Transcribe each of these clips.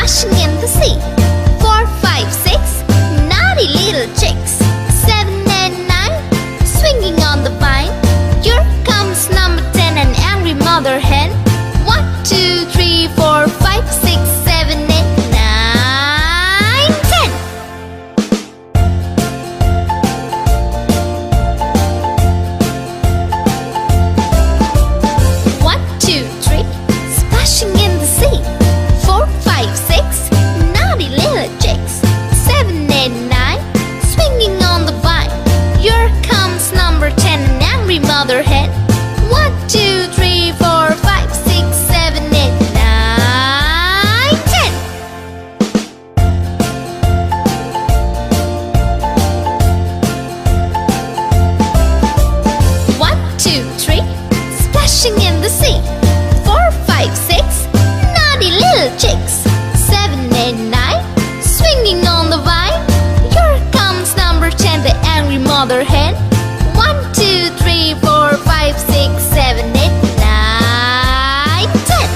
splashing in the sea. 4, 5, 6, naughty little chicks. 7 and 9, swinging on the vine. Here comes number 10, an angry mother hen. 1, 2, 3, 4, 5, 6, 7, 8, 9, 10. 1, 2, 3, splashing in the sea. 4, 5, 6, naughty little chicks. 7, 8, 9, swinging on the vine. Here comes number 10, an angry mother hen. 1, 2, 3, 4, 5, 6, 7, 8, 9, 10. 1, 2, 3, splashing in the sea. 4, 5, 6, naughty little chicks. 7, 8, 9, swinging on the vine. Here comes number 10, the angry mother hen. 1, 2, 3, 4, 5, 6, 7, 8, 9, 10.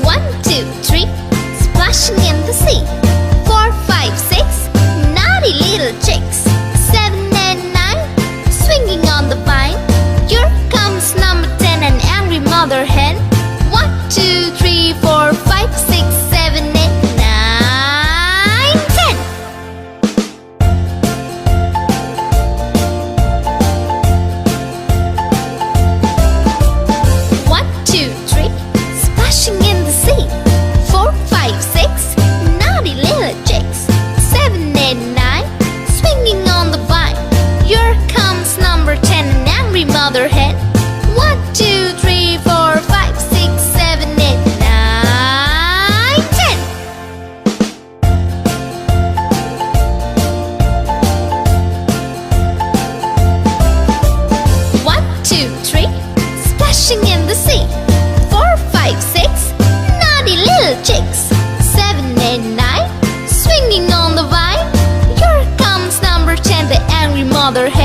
1, 2, 3, splashing in the sea. 4, 5, 6, naughty little chicks. 7 and 9, swinging on the vine. Here comes number 10, an angry mother hen. 1, 2, 3, 4, 5, 6, 7, 8, 9, 10. 1, 2, 3, splashing in the sea. 4, 5, 6, naughty little chicks. 7, 8, 9, swinging on the vine. Here comes number 10, an angry mother hen. 1, 2, 3, 4, 5, 6, 7, 8, 9, 10. 1, 2, 3, splashing in the sea. 4, 5, 6, naughty little chicks. 7, 8, 9, swinging on the vine. Here comes number 10, the angry mother hen.